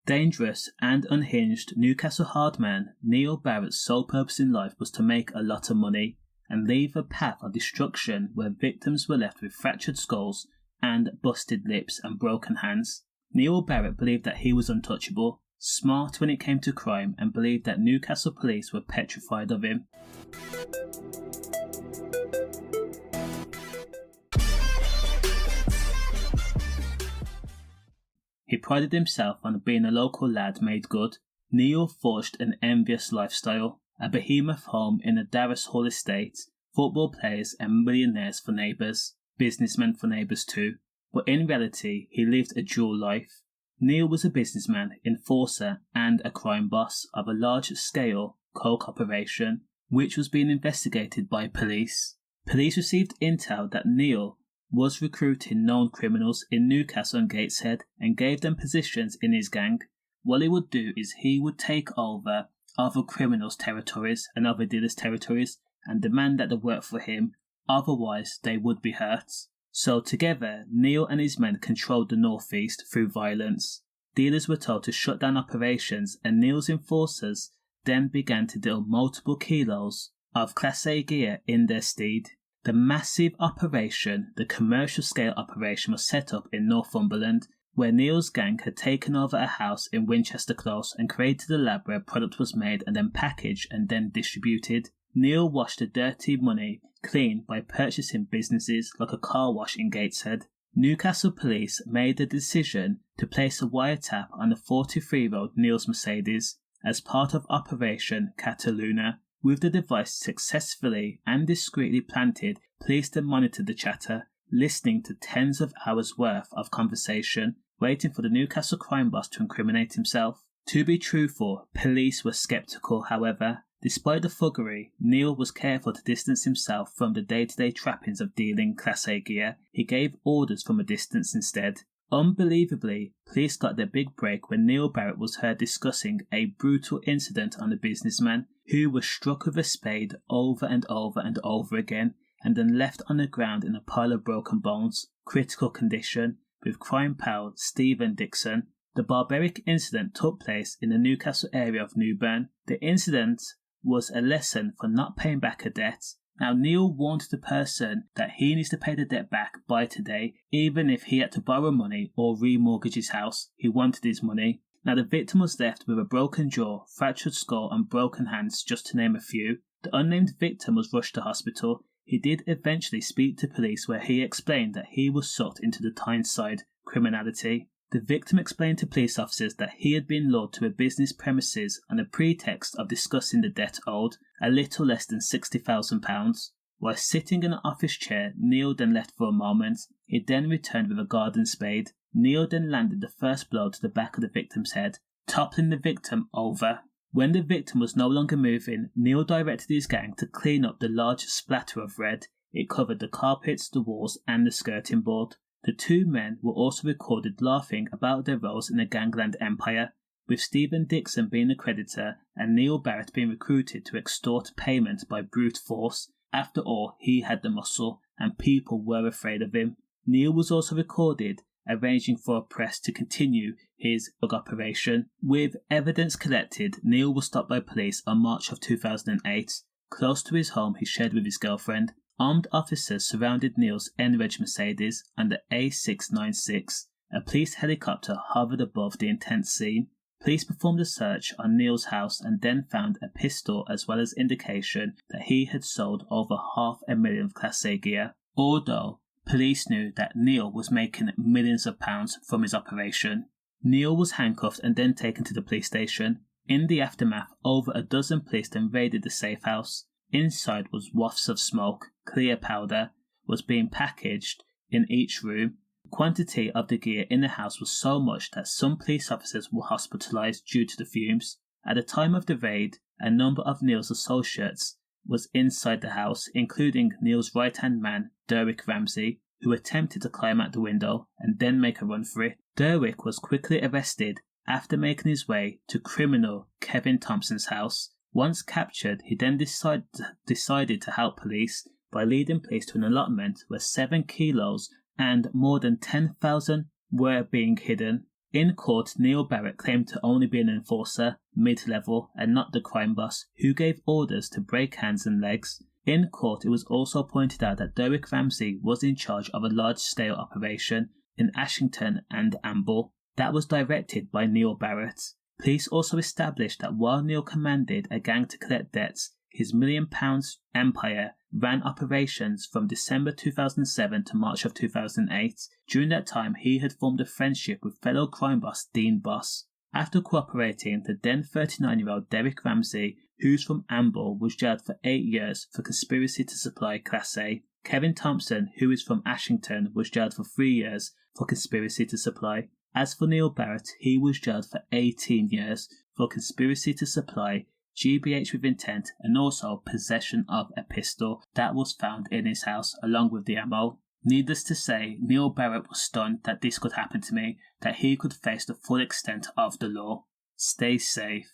Dangerous and unhinged Newcastle hardman Neil Barratt's sole purpose in life was to make a lot of money and leave a path of destruction where victims were left with fractured skulls and busted lips and broken hands. Neil Barratt believed that he was untouchable, smart when it came to crime, and believed that Newcastle police were petrified of him. He prided himself on being a local lad made good. Neil forged an envious lifestyle, a behemoth home in a Darras Hall estate, football players and millionaires for neighbours, businessmen for neighbours too. But in reality, he lived a dual life. Neil was a businessman, enforcer and a crime boss of a large-scale coke operation, which was being investigated by police. Police received intel that Neil was recruiting known criminals in Newcastle and Gateshead and gave them positions in his gang. What he would do is he would take over other criminals' territories and other dealers' territories and demand that they work for him, otherwise they would be hurt. So together, Neil and his men controlled the northeast through violence. Dealers were told to shut down operations and Neil's enforcers then began to deal multiple kilos of Class A gear in their stead. The massive operation, the commercial scale operation, was set up in Northumberland, where Neil's gang had taken over a house in Winchester Close and created a lab where product was made and then packaged and then distributed. Neil washed the dirty money clean by purchasing businesses like a car wash in Gateshead. Newcastle police made the decision to place a wiretap on the 43-year-old Neil's Mercedes as part of Operation Cataluna. With the device successfully and discreetly planted, police then monitored the chatter, listening to tens of hours worth of conversation, waiting for the Newcastle crime boss to incriminate himself. To be truthful, police were sceptical, however. Despite the thuggery, Neil was careful to distance himself from the day-to-day trappings of dealing Class A gear. He gave orders from a distance instead. Unbelievably, police got their big break when Neil Barratt was heard discussing a brutal incident on a businessman who was struck with a spade over and over and over again and then left on the ground in a pile of broken bones, critical condition, with crime pal Stephen Dixon. The barbaric incident took place in the Newcastle area of Newburn. The incident was a lesson for not paying back a debt. Now, Neil warned the person that he needs to pay the debt back by today, even if he had to borrow money or remortgage his house. He wanted his money. Now, the victim was left with a broken jaw, fractured skull and broken hands, just to name a few. The unnamed victim was rushed to hospital. He did eventually speak to police where he explained that he was sucked into the Tyneside criminality. The victim explained to police officers that he had been lured to a business premises on a pretext of discussing the debt owed, a little less than £60,000. While sitting in an office chair, Neil then left for a moment. He then returned with a garden spade. Neil then landed the first blow to the back of the victim's head, toppling the victim over. When the victim was no longer moving, Neil directed his gang to clean up the large splatter of red. It covered the carpets, the walls and the skirting board. The two men were also recorded laughing about their roles in the gangland empire, with Stephen Dixon being the creditor and Neil Barratt being recruited to extort payment by brute force. After all, he had the muscle and people were afraid of him. Neil was also recorded arranging for a press to continue his drug operation. With evidence collected, Neil was stopped by police on March of 2008, close to his home he shared with his girlfriend. Armed officers surrounded Neil's N-Reg Mercedes and the A696. A police helicopter hovered above the intense scene. Police performed a search on Neil's house and then found a pistol as well as indication that he had sold over $500,000 of Class A gear. Although police knew that Neil was making millions of pounds from his operation. Neil was handcuffed and then taken to the police station. In the aftermath, over a dozen police then raided the safe house. Inside was wafts of smoke. Clear powder was being packaged in each room. The quantity of the gear in the house was so much that some police officers were hospitalised due to the fumes. At the time of the raid, a number of Neil's associates was inside the house, including Neil's right-hand man, Derrick Ramsey, who attempted to climb out the window and then make a run for it. Derrick was quickly arrested after making his way to criminal Kevin Thompson's house. Once captured, he then decided to help police by leading police to an allotment where 7 kilos and more than 10,000 were being hidden. In court, Neil Barratt claimed to only be an enforcer, mid-level, and not the crime boss, who gave orders to break hands and legs. In court, it was also pointed out that Derek Ramsey was in charge of a large-scale operation in Ashington and Ambley that was directed by Neil Barratt. Police also established that while Neil commanded a gang to collect debts, his £1 million empire ran operations from December 2007 to March of 2008. During that time, he had formed a friendship with fellow crime boss Dean Boss. After cooperating, the then 39-year-old Derek Ramsey, who's from Ambley, was jailed for 8 years for conspiracy to supply Class A. Kevin Thompson, who is from Ashington, was jailed for 3 years for conspiracy to supply. As for Neil Barratt, he was jailed for 18 years for conspiracy to supply, GBH with intent, and also possession of a pistol that was found in his house along with the ammo. Needless to say, Neil Barratt was stunned that this could happen to me, that he could face the full extent of the law. Stay safe.